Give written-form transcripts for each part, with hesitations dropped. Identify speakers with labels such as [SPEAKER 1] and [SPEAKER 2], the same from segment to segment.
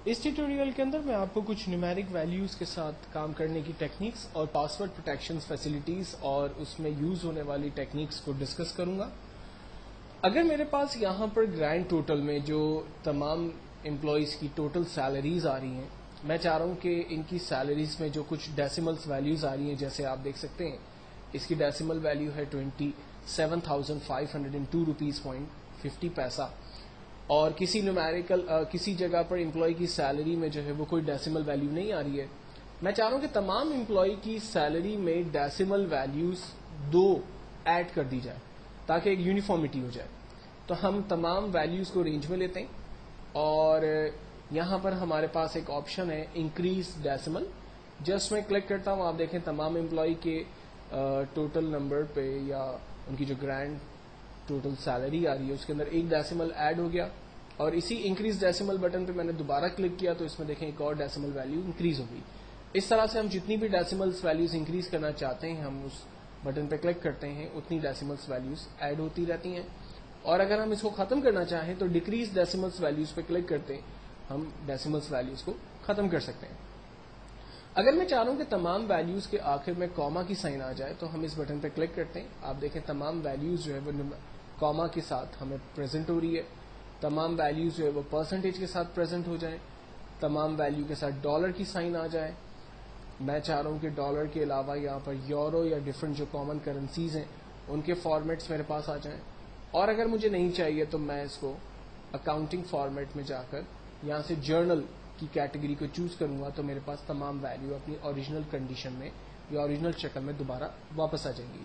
[SPEAKER 1] اس tutorial کے اندر میں آپ کو کچھ نیومیرک ویلیوز کے ساتھ کام کرنے کی ٹیکنیکس اور پاسورڈ پروٹیکشن فیسلٹیز اور اس میں یوز ہونے والی ٹیکنیکس کو ڈسکس کروں گا. اگر میرے پاس یہاں پر گرینڈ ٹوٹل میں جو تمام امپلائیز کی ٹوٹل سیلریز آ رہی ہیں، میں چاہ رہا ہوں کہ ان کی سیلریز میں جو کچھ ڈیسیملس ویلیوز آ رہی ہیں، جیسے آپ دیکھ سکتے ہیں اس کی ڈیسیمل ویلیو ہے 27,502 روپیز پوائنٹ 50 پیسہ، اور کسی نیومیریکل کسی جگہ پر امپلائی کی سیلری میں جو ہے وہ کوئی ڈیسیمل ویلیو نہیں آ رہی ہے. میں چاہ رہا ہوں کہ تمام امپلائی کی سیلری میں ڈیسیمل ویلیوز 2 ایڈ کر دی جائے تاکہ ایک یونیفارمٹی ہو جائے. تو ہم تمام ویلیوز کو رینج میں لیتے ہیں اور یہاں پر ہمارے پاس ایک آپشن ہے انکریز ڈیسیمل. جسٹ میں کلک کرتا ہوں، آپ دیکھیں تمام امپلائی کے ٹوٹل نمبر پہ یا ان کی جو گرینڈ ٹوٹل سیلری آ رہی ہے اس کے اندر ایک ڈیسیمل ایڈ ہو گیا، اور اسی انکریز ڈیسیمل بٹن پہ میں نے دوبارہ کلک کیا تو اس میں دیکھیں ایک اور ڈیسیمل ویلیو انکریز ہو گئی. اس طرح سے ہم جتنی بھی ڈیسیملس ویلیوز انکریز کرنا چاہتے ہیں ہم اس بٹن پہ کلک کرتے ہیں، اتنی ڈیسیملس ویلیوز ایڈ ہوتی رہتی ہیں. اور اگر ہم اس کو ختم کرنا چاہیں تو ڈیکریز ڈیسیملس ویلیوز پہ کلک کرتے ہیں ہم ڈیسیملس ویلیوز کو ختم کر سکتے ہیں. اگر میں چاہ رہا ہوں کہ تمام ویلیوز کے آخر میں کاما کی سائن آ جائے تو ہم اس بٹن پہ کلک کرتے ہیں. آپ دیکھیں تمام ویلیوز جو ہے وہ کاما کے ساتھ ہمیں پریزنٹ ہو رہی ہے. تمام ویلیوز جو ہے وہ پرسنٹیج کے ساتھ پریزنٹ ہو جائیں. تمام ویلیو کے ساتھ ڈالر کی سائن آ جائے. میں چاہ رہا ہوں کہ ڈالر کے علاوہ یہاں پر یورو یا ڈفرنٹ جو کامن کرنسیز ہیں ان کے فارمیٹس میرے پاس آ جائیں. اور اگر مجھے نہیں چاہیے تو میں اس کو اکاؤنٹنگ فارمیٹ میں جا کر یہاں سے جرنل کی کیٹیگری کو چوز کروں گا تو میرے پاس تمام ویلیو اپنی اوریجنل کنڈیشن میں یا اوریجنل شکل میں دوبارہ واپس آ جائیں گی.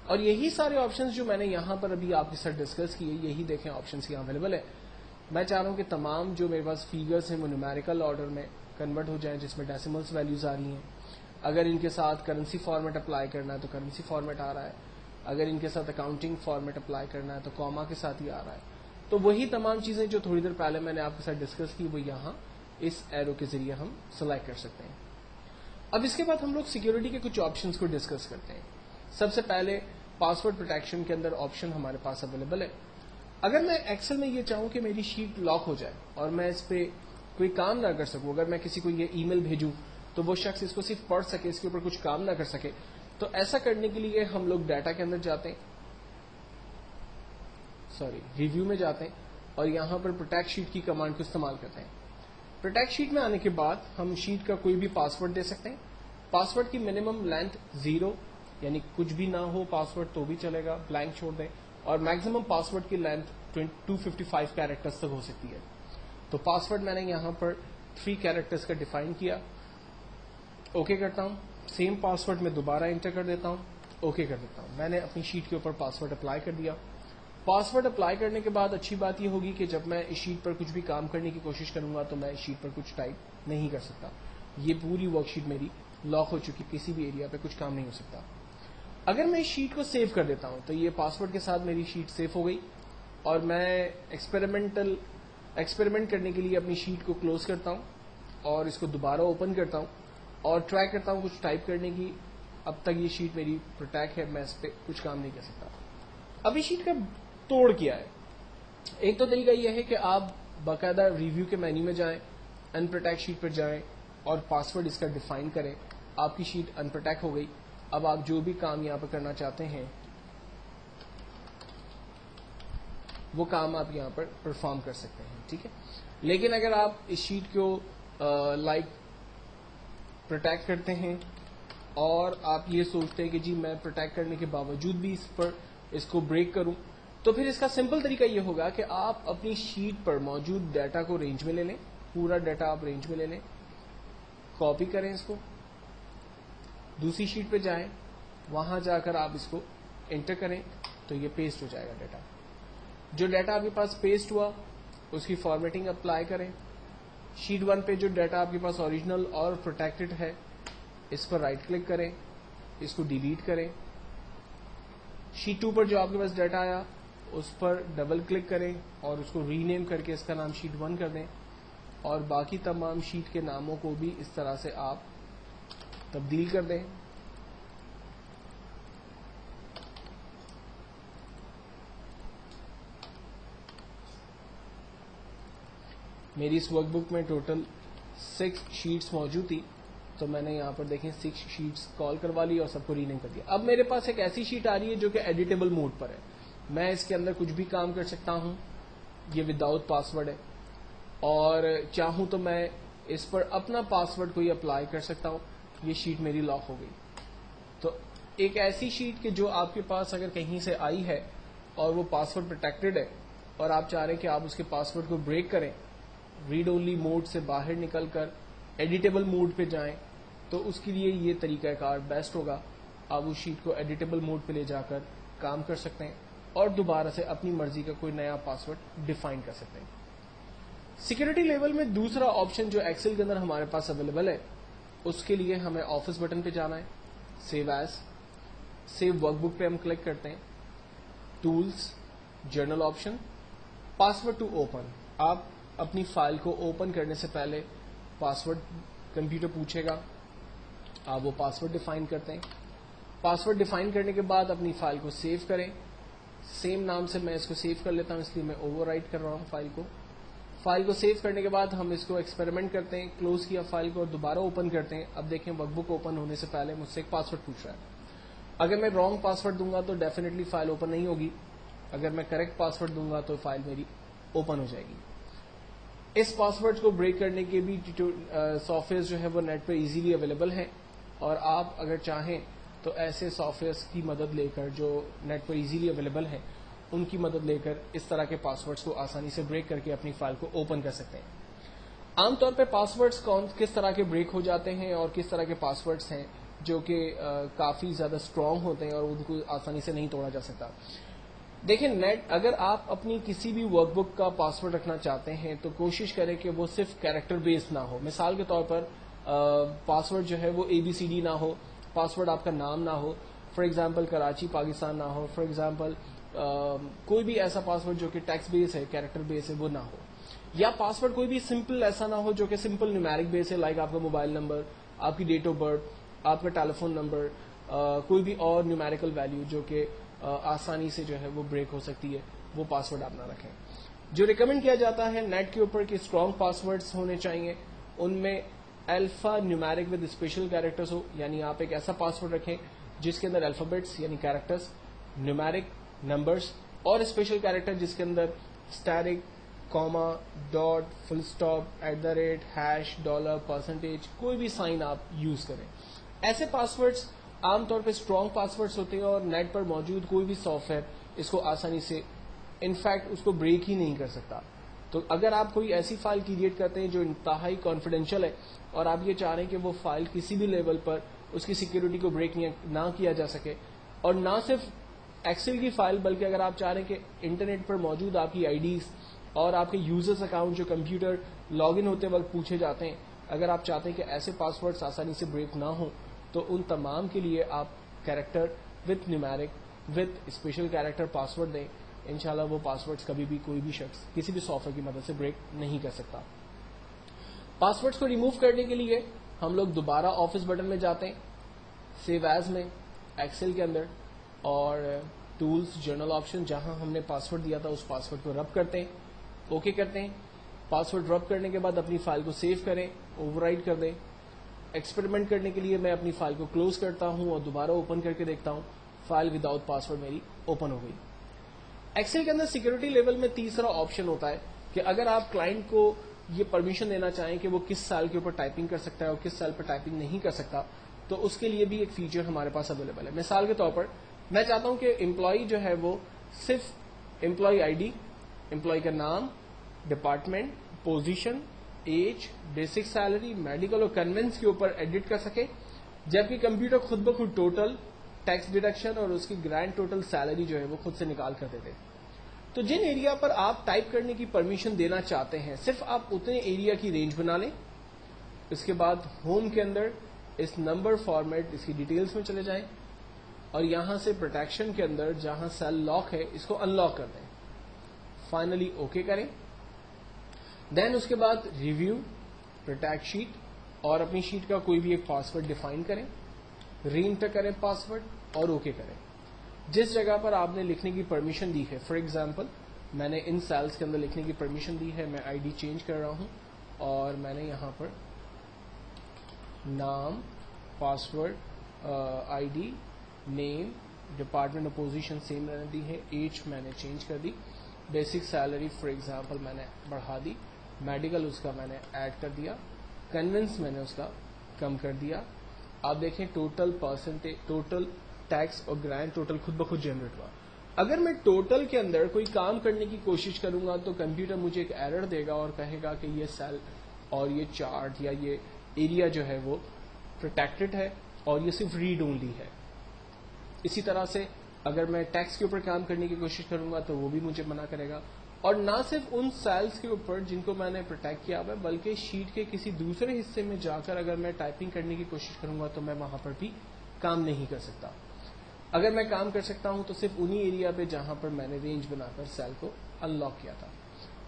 [SPEAKER 1] اور یہی سارے آپشنز جو میں نے یہاں پر ابھی آپ کے ساتھ ڈسکس کیے، یہی دیکھیں آپشنز یہاں اویلیبل ہے. میں چاہ رہا ہوں کہ تمام جو میرے پاس فیگرز ہیں وہ نیومیریکل آرڈر میں کنورٹ ہو جائیں جس میں ڈیسیملس ویلیوز آ رہی ہیں. اگر ان کے ساتھ کرنسی فارمیٹ اپلائی کرنا ہے تو کرنسی فارمیٹ آ رہا ہے. اگر ان کے ساتھ اکاؤنٹنگ فارمیٹ اپلائی کرنا ہے تو کاما کے ساتھ ہی آ رہا ہے. تو وہی تمام چیزیں جو تھوڑی دیر پہلے میں نے آپ کے ساتھ ڈسکس کی وہ یہاں اس ایرو کے ذریعے ہم سلیکٹ کر سکتے ہیں. اب اس کے بعد ہم لوگ سیکیورٹی کے کچھ آپشنز کو ڈسکس کرتے ہیں. سب سے پہلے پاسورڈ پروٹیکشن کے اندر آپشن ہمارے پاس اویلیبل ہے. اگر میں ایکسل میں یہ چاہوں کہ میری شیٹ لاک ہو جائے اور میں اس پہ کوئی کام نہ کر سکوں، اگر میں کسی کو یہ ای میل بھیجوں تو وہ شخص اس کو صرف پڑھ سکے، اس کے اوپر کچھ کام نہ کر سکے، تو ایسا کرنے کے لیے ہم لوگ ڈیٹا کے اندر جاتے ہیں، ریویو میں جاتے ہیں اور یہاں پر پروٹیکٹ شیٹ کی کمانڈ کو استعمال کرتے ہیں. پروٹیکٹ شیٹ میں آنے کے بعد ہم شیٹ کا کوئی بھی پاسورڈ دے سکتے ہیں. پاسورڈ کی منیمم لینتھ 0، یعنی کچھ بھی نہ ہو پاسورڈ تو بھی چلے گا، بلینک چھوڑ دیں. اور میکسیمم پاسورڈ کی لینتھ 255 کیریکٹرز تک ہو سکتی ہے. تو پاسورڈ میں نے یہاں پر 3 کیریکٹرز کا ڈیفائن کیا. اوکے کرتا ہوں. سیم پاسورڈ میں دوبارہ انٹر کر دیتا ہوں. اوکے کر دیتا ہوں. میں نے اپنی شیٹ کے اوپر پاسورڈ اپلائی کر دیا. پاسورڈ اپلائی کرنے کے بعد اچھی بات یہ ہوگی کہ جب میں اس شیٹ پر کچھ بھی کام کرنے کی کوشش کروں گا تو میں اس شیٹ پر کچھ ٹائپ نہیں کر سکتا. یہ پوری ورک شیٹ میری لاک ہو چکی، کسی بھی ایریا پہ کچھ کام نہیں ہو سکتا. اگر میں اس شیٹ کو سیو کر دیتا ہوں تو یہ پاسورڈ کے ساتھ میری شیٹ سیو ہو گئی، اور میں ایکسپیریمنٹ کرنے کے لیے اپنی شیٹ کو کلوز کرتا ہوں اور اس کو دوبارہ اوپن کرتا ہوں اور ٹرائی کرتا ہوں کچھ ٹائپ کرنے کی. اب تک یہ شیٹ میری پروٹیکٹ ہے، میں اس پہ کچھ کام نہیں کر سکتا. اب اس شیٹ کا توڑ کیا ہے؟ ایک تو طریقہ یہ ہے کہ آپ باقاعدہ ریویو کے مینیو میں جائیں، ان پروٹیکٹ شیٹ پر جائیں اور پاسورڈ اس کا ڈیفائن کریں. آپ کی شیٹ ان پروٹیکٹ ہو گئی. اب آپ جو بھی کام یہاں پہ کرنا چاہتے ہیں وہ کام آپ یہاں پر پرفارم کر سکتے ہیں، ٹھیک ہے. لیکن اگر آپ اس شیٹ کو پروٹیکٹ کرتے ہیں اور آپ یہ سوچتے ہیں کہ جی میں پروٹیکٹ کرنے کے باوجود بھی اس کو بریک کروں، تو پھر اس کا سمپل طریقہ یہ ہوگا کہ آپ اپنی شیٹ پر موجود ڈیٹا کو رینج میں لے لیں. پورا ڈیٹا آپ رینج میں لے لیں، کاپی کریں اس کو، دوسری شیٹ پہ جائیں، وہاں جا کر آپ اس کو انٹر کریں تو یہ پیسٹ ہو جائے گا ڈیٹا. جو ڈیٹا آپ کے پاس پیسٹ ہوا اس کی فارمیٹنگ اپلائی کریں. شیٹ 1 پہ جو ڈیٹا آپ کے پاس اوریجنل اور پروٹیکٹڈ ہے اس پر رائٹ کلک کریں، اس کو ڈیلیٹ کریں. شیٹ 2 پر جو آپ کے پاس ڈیٹا آیا اس پر ڈبل کلک کریں اور اس کو ری نیم کر کے اس کا نام شیٹ 1 کر دیں، اور باقی تمام شیٹ کے ناموں کو بھی اس طرح سے آپ تبدیل کر دیں. میری اس ورک بک میں ٹوٹل 6 شیٹس موجود تھی، تو میں نے یہاں پر دیکھیں 6 شیٹس کال کروا لی اور سب کو رینیم کر دیا. اب میرے پاس ایک ایسی شیٹ آ رہی ہے جو کہ ایڈیٹیبل موڈ پر ہے. میں اس کے اندر کچھ بھی کام کر سکتا ہوں. یہ وداؤٹ پاسورڈ ہے، اور چاہوں تو میں اس پر اپنا پاسورڈ کوئی اپلائی کر سکتا ہوں. یہ شیٹ میری لاک ہو گئی. تو ایک ایسی شیٹ کہ جو آپ کے پاس اگر کہیں سے آئی ہے اور وہ پاسورڈ پروٹیکٹڈ ہے، اور آپ چاہ رہے ہیں کہ آپ اس کے پاسورڈ کو بریک کریں، ریڈ اونلی موڈ سے باہر نکل کر ایڈیٹیبل موڈ پہ جائیں، تو اس کے لیے یہ طریقہ کار بیسٹ ہوگا. آپ اس شیٹ کو ایڈیٹیبل موڈ پہ لے جا کر کام کر سکتے ہیں اور دوبارہ سے اپنی مرضی کا کوئی نیا پاسورڈ ڈیفائن کر سکتے ہیں. سیکورٹی لیول میں دوسرا آپشن جو ایکسل کے اندر ہمارے پاس اویلیبل ہے، اس کے لیے ہمیں آفس بٹن پہ جانا ہے. سیو ایز، سیو ورک بک پہ ہم کلک کرتے ہیں. Tools, general option, password to open. آپ اپنی فائل کو اوپن کرنے سے پہلے پاسورڈ کمپیوٹر پوچھے گا، آپ وہ پاسورڈ ڈیفائن کرتے ہیں. پاسورڈ ڈیفائن کرنے کے بعد اپنی فائل کو سیو کریں. سیم نام سے میں اس کو سیو کر لیتا ہوں، اس لیے میں اوور رائٹ کر رہا ہوں فائل کو. فائل کو سیو کرنے کے بعد ہم اس کو ایکسپیریمنٹ کرتے ہیں. کلوز کیا فائل کو اور دوبارہ اوپن کرتے ہیں. اب دیکھیں ورک بک اوپن ہونے سے پہلے مجھ سے ایک پاسورڈ پوچھ رہا ہے. اگر میں رانگ پاسورڈ دوں گا تو ڈیفینیٹلی فائل اوپن نہیں ہوگی. اگر میں کریکٹ پاسورڈ دوں گا تو فائل میری اوپن ہو جائے گی. اس پاسورڈ کو بریک کرنے کے بھی سافٹ ویئر جو ہے وہ نیٹ پہ ایزیلی اویلیبل ہیں، اور آپ اگر چاہیں تو ایسے سافٹ ویئرس کی مدد لے کر جو نیٹ پر ایزیلی اویلیبل ہیں، ان کی مدد لے کر اس طرح کے پاسورڈز کو آسانی سے بریک کر کے اپنی فائل کو اوپن کر سکتے ہیں. عام طور پہ پاسورڈز کس طرح کے بریک ہو جاتے ہیں اور کس طرح کے پاسورڈز ہیں جو کہ کافی زیادہ اسٹرانگ ہوتے ہیں اور ان کو آسانی سے نہیں توڑا جا سکتا. دیکھیں نیٹ، اگر آپ اپنی کسی بھی ورک بک کا پاسورڈ رکھنا چاہتے ہیں تو کوشش کریں کہ وہ صرف کیریکٹر بیسڈ نہ ہو. مثال کے طور پر پاسورڈ جو ہے وہ ABCD نہ ہو، پاسورڈ آپ کا نام نہ ہو. فار ایگزامپل کراچی پاکستان نہ ہو. فار ایگزامپل کوئی بھی ایسا پاسورڈ جو کہ ٹیکسٹ بیس ہے، کیریکٹر بیس ہے، وہ نہ ہو. یا پاسورڈ کوئی بھی سمپل ایسا نہ ہو جو کہ سمپل نیومیرک بیس ہے، لائک آپ کا موبائل نمبر، آپ کی ڈیٹ آف برتھ، آپ کا ٹیلی فون نمبر، کوئی بھی اور نیومیریکل ویلیو جو کہ آسانی سے جو ہے وہ بریک ہو سکتی ہے، وہ پاسورڈ آپ نہ رکھیں. جو ریکمینڈ کیا جاتا ہے نیٹ کے اوپر کہ اسٹرانگ پاسورڈز ہونے چاہیے، ان میں alphanumeric with special characters ہو. یعنی آپ ایک ایسا پاسورڈ رکھیں جس کے اندر الفابیٹس یعنی کیریکٹرز، نیومیرک نمبرز، اور اسپیشل کیریکٹر جس کے اندر asterisk, comma, dot, full stop, @ hash, dollar, percentage, کوئی بھی سائن آپ یوز کریں. ایسے پاسورڈز عام طور پہ اسٹرانگ پاسورڈز ہوتے ہیں اور نیٹ پر موجود کوئی بھی سافٹ ویئر اس کو آسانی سے، انفیکٹ اس کو بریک ہی نہیں کر سکتا. تو اگر آپ کوئی ایسی فائل کریٹ کرتے ہیں جو انتہائی کانفیڈینشیل ہے اور آپ یہ چاہ رہے ہیں کہ وہ فائل کسی بھی لیول پر اس کی سیکیورٹی کو بریک نہ کیا جا سکے، اور نہ صرف ایکسل کی فائل بلکہ اگر آپ چاہ رہے ہیں کہ انٹرنیٹ پر موجود آپ کی IDs اور آپ کے یوزرز اکاؤنٹ جو کمپیوٹر لاگ ان ہوتے وقت پوچھے جاتے ہیں، اگر آپ چاہتے ہیں کہ ایسے پاسورڈز آسانی سے بریک نہ ہوں، تو ان تمام کے لیے آپ character with numeric with special character password دیں. انشاءاللہ وہ پاسورڈز کبھی بھی کوئی بھی شخص کسی بھی سافٹ ویئر کی مدد سے بریک نہیں کر سکتا. پاسورڈز کو ریموو کرنے کے لیے ہم لوگ دوبارہ آفس بٹن میں جاتے ہیں. سیو ایز میں ایکسل کے اندر، اور ٹولز، جرنل آپشن، جہاں ہم نے پاسورڈ دیا تھا اس پاسورڈ کو رب کرتے ہیں، اوکے کرتے ہیں. پاسورڈ رب کرنے کے بعد اپنی فائل کو سیو کریں، اوور رائٹ کر دیں. ایکسپیریمنٹ کرنے کے لیے میں اپنی فائل کو کلوز کرتا ہوں اور دوبارہ اوپن کر کے دیکھتا ہوں. فائل وداؤٹ پاسورڈ میری اوپن ہو گئی. ایکسل کے اندر سیکورٹی لیول میں تیسرا آپشن ہوتا ہے کہ اگر آپ کلائنٹ کو یہ پرمیشن دینا چاہیں کہ وہ کس سیل کے اوپر ٹائپنگ کر سکتا ہے اور کس سیل پر ٹائپنگ نہیں کر سکتا، تو اس کے لیے بھی ایک فیچر ہمارے پاس اویلیبل ہے. مثال کے طور پر میں چاہتا ہوں کہ امپلائی جو ہے وہ صرف امپلائی ID، امپلائی کا نام، department, position, age, basic salary, medical اور کنوینس کے اوپر ایڈٹ کر سکے، جبکہ کمپیوٹر خود بخود ٹوٹل، ٹیکس ڈیڈکشن اور اس کی گرینڈ ٹوٹل سیلری جو ہے وہ خود سے نکال کر دیتے. تو جن ایریا پر آپ ٹائپ کرنے کی پرمیشن دینا چاہتے ہیں، صرف آپ اتنے ایریا کی رینج بنا لیں. اس کے بعد ہوم کے اندر اس نمبر فارمیٹ، اس کی ڈیٹیلز میں چلے جائیں اور یہاں سے پروٹیکشن کے اندر جہاں سیل لاک ہے اس کو ان لاک کر دیں. فائنلی اوکے کریں. دین اس کے بعد ریویو، پروٹیکٹ شیٹ، اور اپنی شیٹ کا کوئی بھی ایک پاسورڈ ڈیفائن کریں، ری انٹر کریں پاسورڈ اور اوکے کریں. جس جگہ پر آپ نے لکھنے کی پرمیشن دی ہے، فار ایگزامپل میں نے ان سیلز کے اندر لکھنے کی پرمیشن دی ہے. میں آئی ڈی چینج کر رہا ہوں اور میں نے یہاں پر نام, password, I D, name, department اور پوزیشن سیم رہنے دی ہے. ایج میں نے چینج کر دی. بیسک سیلری فار ایگزامپل میں نے بڑھا دی. میڈیکل اس کا میں نے ایڈ کر دیا. کنوینس میں نے اس کا کم کر دیا. آپ دیکھیں ٹوٹل پرسنٹیج, ٹوٹل ٹیکس اور گرانٹ ٹوٹل خود بخود جنریٹ ہوا. اگر میں ٹوٹل کے اندر کوئی کام کرنے کی کوشش کروں گا تو کمپیوٹر مجھے ایک ایرر دے گا اور کہے گا کہ یہ سیل اور یہ چارٹ یا یہ ایریا جو ہے وہ پروٹیکٹڈ ہے اور یہ صرف ریڈ اونلی ہے. اسی طرح سے اگر میں ٹیکس کے اوپر کام کرنے کی کوشش کروں گا تو وہ بھی مجھے منع کرے گا. اور نہ صرف ان سیلز کے اوپر جن کو میں نے پروٹیکٹ کیا ہوا ہے بلکہ شیٹ کے کسی دوسرے حصے میں جا کر اگر میں ٹائپنگ کرنے کی کوشش کروں گا تو میں وہاں پر بھی کام نہیں کر سکتا. اگر میں کام کر سکتا ہوں تو صرف انہی ایریا پہ جہاں پر میں نے رینج بنا کر سیل کو ان لاک کیا تھا.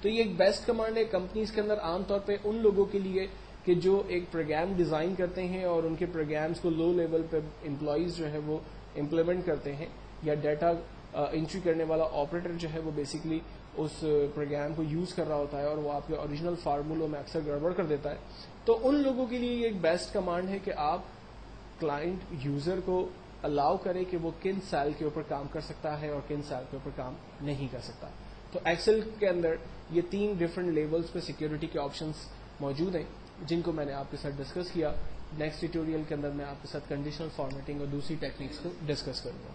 [SPEAKER 1] تو یہ ایک بیسٹ کمانڈ ہے کمپنیز کے اندر عام طور پہ ان لوگوں کے لیے کہ جو ایک پروگرام ڈیزائن کرتے ہیں اور ان کے پروگرامز کو لو لیول پہ امپلائیز جو ہے وہ امپلیمنٹ کرتے ہیں, یا ڈیٹا انٹری کرنے والا آپریٹر جو ہے وہ بیسکلی اس پروگرام کو یوز کر رہا ہوتا ہے اور وہ آپ کے اوریجنل فارمولوں میں اکثر گڑبڑ کر دیتا ہے. تو ان لوگوں کے لیے یہ ایک بیسٹ کمانڈ ہے کہ آپ کلائنٹ یوزر کو الاؤ کرے کہ وہ کن سیل کے اوپر کام کر سکتا ہے اور کن سیل کے اوپر کام نہیں کر سکتا. تو ایکسل کے اندر یہ 3 ڈفرنٹ لیولز پہ سیکیورٹی کے آپشنز موجود ہیں جن کو میں نے آپ کے ساتھ ڈسکس کیا. نیکسٹ ٹیوٹوریل کے اندر میں آپ کے ساتھ کنڈیشنل فارمیٹنگ اور دوسری ٹیکنیکس کو ڈسکس کروں گا.